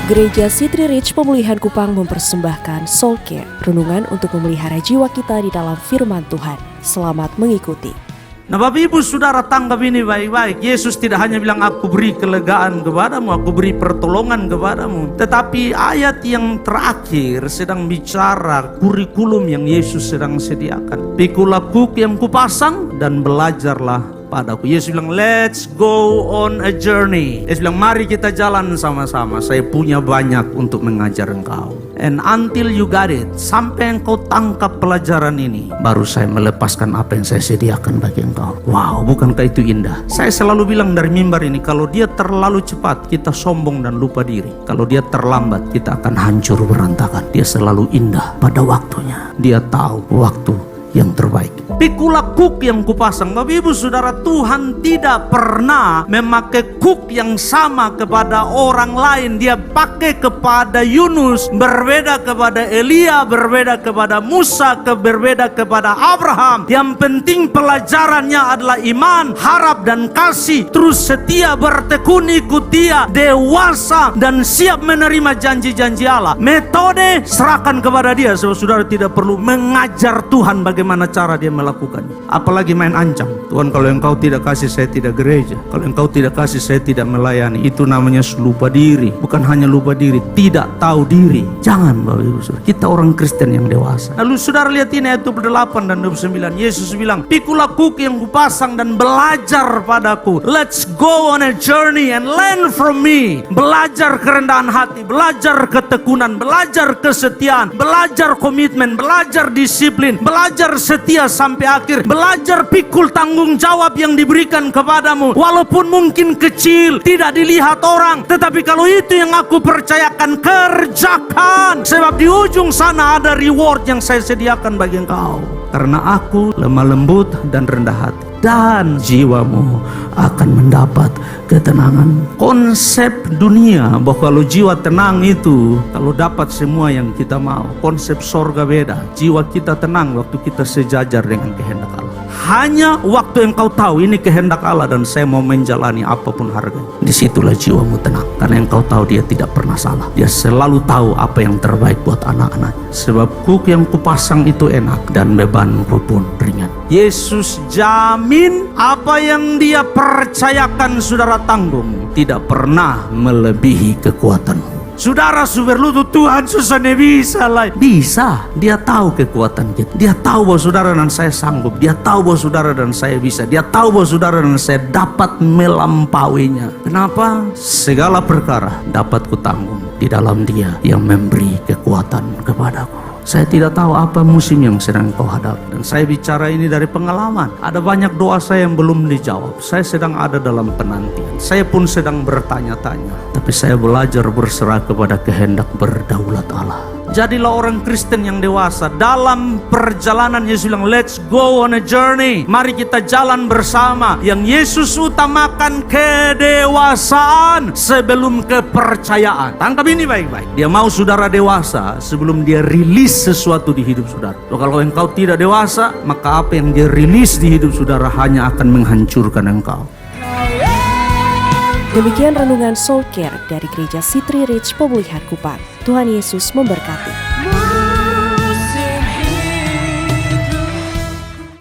Gereja City Reach Pemulihan Kupang mempersembahkan Soul Care, renungan untuk memelihara jiwa kita di dalam firman Tuhan. Selamat mengikuti. Nah Bapak Ibu Saudara, tanggap ini baik-baik. Yesus tidak hanya bilang aku beri kelegaan kepadamu, aku beri pertolongan kepadamu, tetapi ayat yang terakhir sedang bicara kurikulum yang Yesus sedang sediakan. Pikulah kuk yang kupasang dan belajarlah padaku. Yesus bilang, let's go on a journey. Yesus bilang, mari kita jalan sama-sama. Saya punya banyak untuk mengajar engkau. And until you got it, sampai engkau tangkap pelajaran ini, baru saya melepaskan apa yang saya sediakan bagi engkau. Wow, bukankah itu indah? Saya selalu bilang dari mimbar ini, kalau dia terlalu cepat, kita sombong dan lupa diri. Kalau dia terlambat, kita akan hancur berantakan. Dia selalu indah pada waktunya. Dia tahu waktu yang terbaik. Pikulah kuk yang kupasang. Bapak Ibu Saudara, Tuhan tidak pernah memakai kuk yang sama kepada orang lain. Dia pakai kepada Yunus, berbeda kepada Elia, berbeda kepada Musa, berbeda kepada Abraham. Yang penting pelajarannya adalah iman, harap dan kasih, terus setia, bertekun ikut Dia, dewasa dan siap menerima janji-janji Allah. Metode serahkan kepada Dia. Saudara tidak perlu mengajar Tuhan bagaimana cara Dia melakukannya, apalagi main ancam. Tuhan, kalau engkau tidak kasih saya tidak gereja, kalau engkau tidak kasih saya tidak melayani. Itu namanya lupa diri. Bukan hanya lupa diri, tidak tahu diri. Jangan Bapak Ibu Saudara, kita orang Kristen yang dewasa. Lalu Saudara lihat ini ayat 28 dan 29. Yesus bilang, pikulah kuk yang kupasang dan belajar padaku. Let's go on a journey and learn from me. Belajar kerendahan hati, belajar ketekunan, belajar kesetiaan, belajar komitmen, belajar disiplin, belajar setia sampai akhir, belajar pikul tanggung jawab yang diberikan kepadamu. Walaupun mungkin kecil, tidak dilihat orang, tetapi kalau itu yang aku percayakan, kerjakan. Sebab di ujung sana ada reward yang saya sediakan bagi engkau. Karena aku lemah lembut dan rendah hati, dan jiwamu akan mendapat ketenangan. Konsep dunia bahwa kalau jiwa tenang itu kalau dapat semua yang kita mau. Konsep sorga beda. Jiwa kita tenang waktu kita sejajar dengan kehendak Allah. Hanya waktu engkau tahu ini kehendak Allah dan saya mau menjalani apapun harganya, disitulah jiwamu tenang. Karena engkau tahu Dia tidak pernah salah. Dia selalu tahu apa yang terbaik buat anak-anaknya. Sebab kuk yang kupasang itu enak dan bebanku pun ringan. Yesus jamin apa yang Dia percayakan saudara tanggung tidak pernah melebihi kekuatanmu. Saudara super lutut, Tuhan susah bisa lah. Bisa, Dia tahu kekuatan kita. Dia tahu bahwa saudara dan saya sanggup. Dia tahu bahwa saudara dan saya bisa. Dia tahu bahwa saudara dan saya dapat melampauinya. Kenapa? Segala perkara dapat kutanggung di dalam Dia yang memberi kekuatan kepadaku. Saya tidak tahu apa musim yang sedang kau hadapi. Dan saya bicara ini dari pengalaman. Ada banyak doa saya yang belum dijawab. Saya sedang ada dalam penantian. Saya pun sedang bertanya-tanya. Tapi saya belajar berserah kepada kehendak berdaulat Allah. Jadilah orang Kristen yang dewasa. Dalam perjalanan Yesus bilang, let's go on a journey. Mari kita jalan bersama. Yang Yesus utamakan kedewasaan sebelum kepercayaan. Tangkap ini baik-baik. Dia mau saudara dewasa sebelum Dia rilis sesuatu di hidup saudara. Kalau engkau tidak dewasa, maka apa yang Dia rilis di hidup saudara hanya akan menghancurkan engkau. Demikian renungan Soul Care dari Gereja City Reach Pemulihan Kupang. Tuhan Yesus memberkati.